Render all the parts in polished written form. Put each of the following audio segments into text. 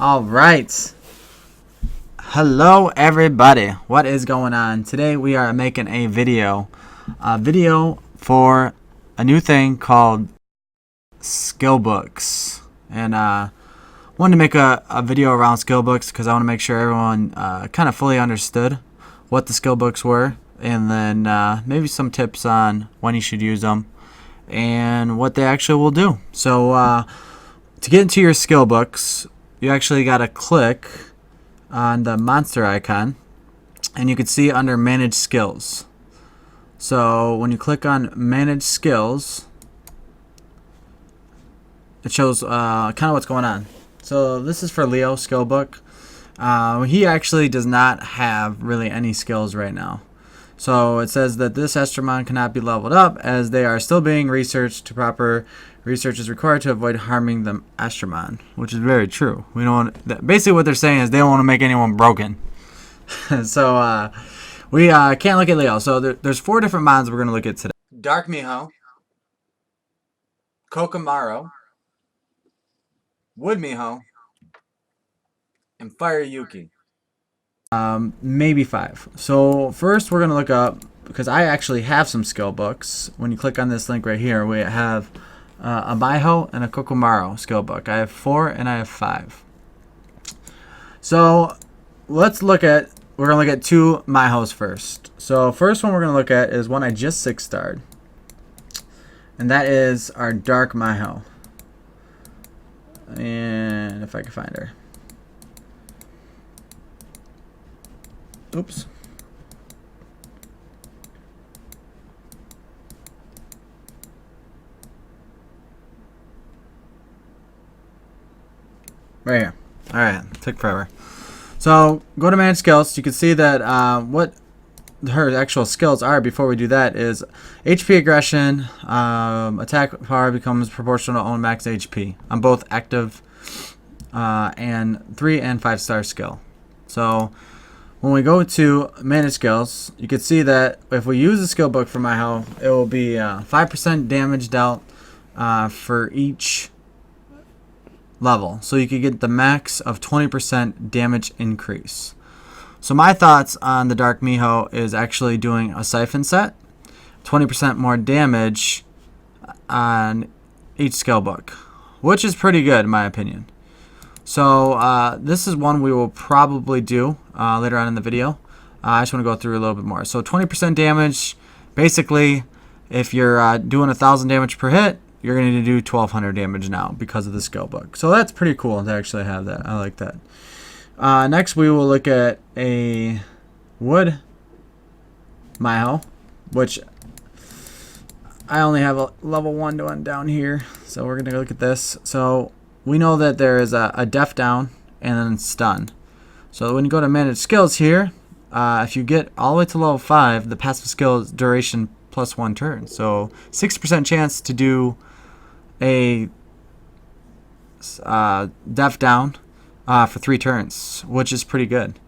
All right. Hello, everybody. What is going on? Today we are making a video for a new thing called skill books. And wanted to make a video around skill books because I want to make sure everyone kind of fully understood what the skill books were, and then maybe some tips on when you should use them and what they actually will do. So to get into your skill books, you actually got to click on the monster icon, and you can see under manage skills. So when you click on manage skills, it shows kind of what's going on. So this is for Leo skill book. He actually does not have really any skills right now. So it says that this Astromon cannot be leveled up as they are still being researched. Proper research is required to avoid harming the Astromon, which is very true. We don't want, basically what they're saying is they don't want to make anyone broken. So we can't look at Leo. So there's 4 different mons we're going to look at today. Dark Miho, Kokomaro, Wood Miho, and Fire Yuki. Maybe 5. So first we're going to look up, because I actually have some skill books. When you click on this link right here, we have a Miho and a Kokomaro skill book. I have 4 and I have 5. So let's look at, we're going to look at 2 Mihos first. So first one we're going to look at is one I just 6-starred. And that is our Dark Miho. And if I can find her. Oops. Right here. Alright, took forever. So go to manage skills. You can see that what her actual skills are before we do that is HP aggression, attack power becomes proportional to own max HP on both active and 3 and 5-star skill. So when we go to manage skills, you can see that if we use the skill book for Miho, it will be 5% damage dealt for each level. So you could get the max of 20% damage increase. So my thoughts on the Dark Miho is actually doing a siphon set, 20% more damage on each skill book, which is pretty good in my opinion. So this is one we will probably do later on in the video. I just want to go through a little bit more. So 20% damage, basically if you're doing 1,000 damage per hit, you're going to need to do 1,200 damage now because of the skill book. So that's pretty cool to actually have that. I like that. Next we will look at a Wood Miho, which I only have a level 1 one down here. So we're going to look at this. So we know that there is a def down and then stun. So when you go to manage skills here, if you get all the way to level 5, the passive skill is duration plus 1 turn. So 60% chance to do a def down for 3 turns, which is pretty good.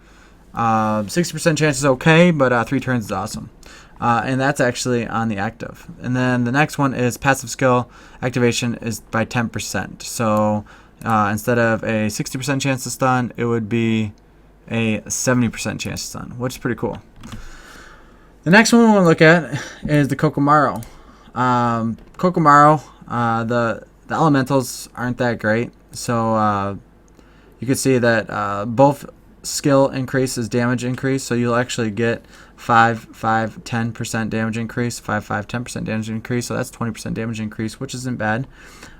60% chance is okay, but 3 turns is awesome. And that's actually on the active. And then the next one is passive skill activation is by 10%. So instead of a 60% chance to stun, it would be a 70% chance to stun, which is pretty cool. The next one we want to look at is the Kokomaro. Kokomaro, the elementals aren't that great. So you can see that both skill increase is damage increase, so you'll actually get 10% damage increase, 10% damage increase, so that's 20% damage increase, which isn't bad.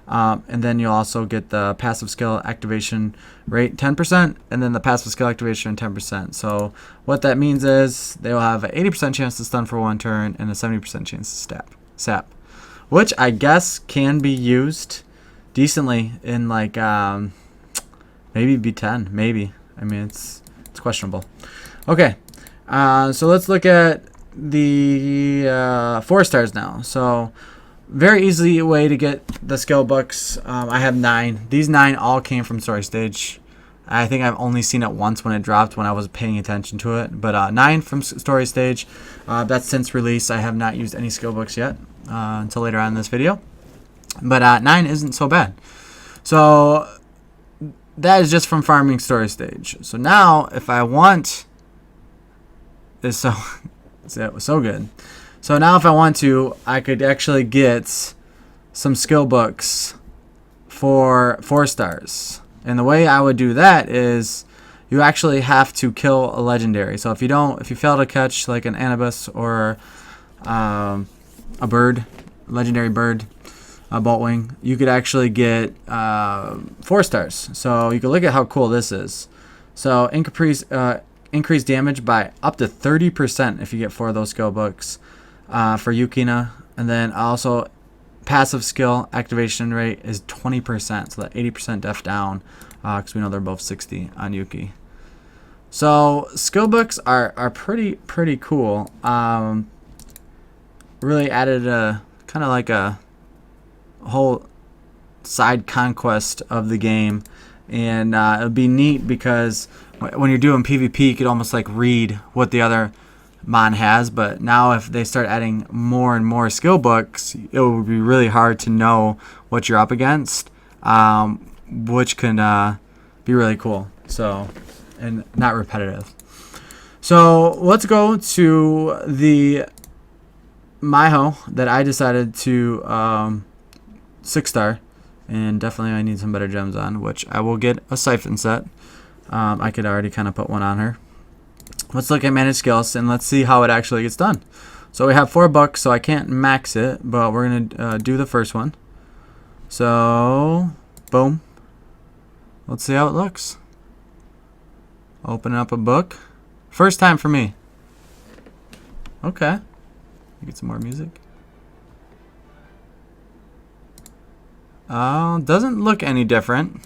And then you'll also get the passive skill activation rate 10%, and then the passive skill activation 10%. So what that means is they will have an 80% chance to stun for 1 turn and a 70% chance to sap, which I guess can be used decently in like maybe B10, maybe. I mean, it's questionable. Okay, so let's look at the 4-stars now. So very easy way to get the skill books. I have 9. These 9 all came from story stage. I think I've only seen it once when it dropped when I was paying attention to it. But 9 from story stage. That's since release. I have not used any skill books yet until later on in this video. But 9 isn't so bad. So that is just from farming story stage. So now, if I want this, that was so good. So now, if I want to, I could actually get some skill books for 4 stars. And the way I would do that is you actually have to kill a legendary. So if you fail to catch like an Anubis or a bird, legendary bird, a Boltwing, you could actually get 4 stars. So you can look at how cool this is. So increase damage by up to 30% if you get 4 of those skill books for Yukina. And then also passive skill activation rate is 20%, so that 80% def down, because we know they're both 60 on Yuki. So skill books are pretty cool. Really added a kind of like a whole side conquest of the game, and it would be neat because when you're doing PvP, you could almost like read what the other mon has. But now if they start adding more and more skill books, it would be really hard to know what you're up against, which can be really cool. So, and not repetitive. So let's go to the Maiho that I decided to 6-star, and definitely I need some better gems on, which I will get a Siphon set. I could already kind of put one on her. Let's look at managed skills and let's see how it actually gets done. So we have 4 books, so I can't max it, but we're going to do the first one. So, boom. Let's see how it looks. Open up a book. First time for me. Okay. Get some more music. Doesn't look any different.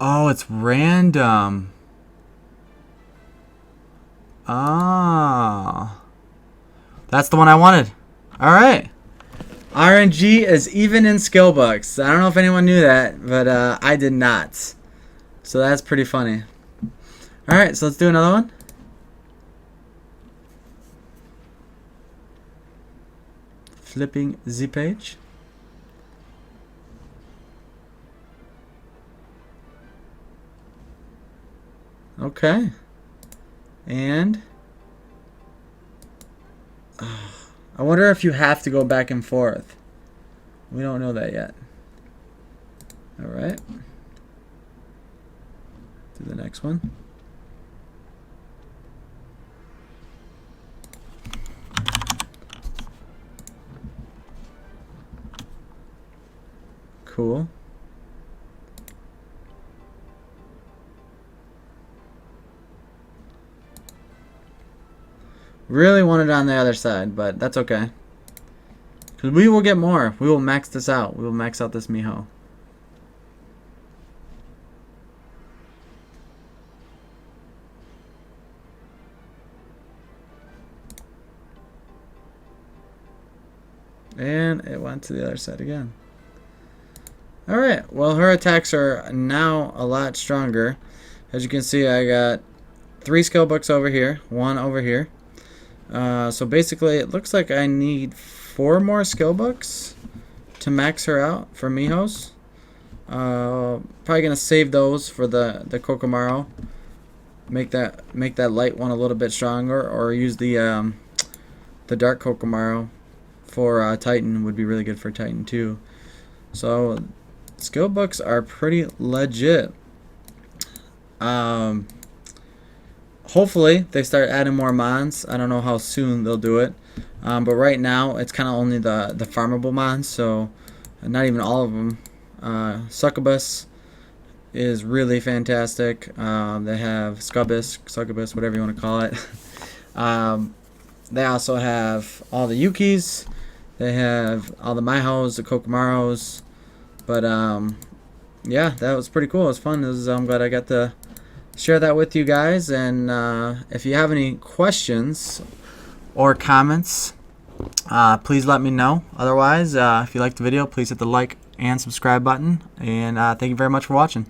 Oh, it's random. Ah. That's the one I wanted. Alright. RNG is even in skill books. I don't know if anyone knew that, but I did not. So that's pretty funny. Alright, so let's do another one. Flipping the page. Okay. And I wonder if you have to go back and forth. We don't know that yet. Alright. Do the next one. Cool. Really want it on the other side, but that's okay. Because we will get more. We will max this out. We will max out this Miho. And it went to the other side again. Alright, well her attacks are now a lot stronger. As you can see, I got 3 skill books over here, 1 over here. So basically it looks like I need 4 more skill books to max her out for Mihos. Probably gonna save those for the Kokomaru. Make that light one a little bit stronger, or use the dark Kokomaru for Titan. Would be really good for Titan too. So skill books are pretty legit. Hopefully they start adding more mons. I don't know how soon they'll do it, but right now it's kind of only the farmable mons, so not even all of them. Succubus is really fantastic. They have Succubus, whatever you want to call it. They also have all the Yukis. They have all the Maihos, the Kokomarus. But yeah, that was pretty cool. It was fun. I'm glad I got to share that with you guys. And if you have any questions or comments, please let me know. Otherwise, if you liked the video, please hit the like and subscribe button. And thank you very much for watching.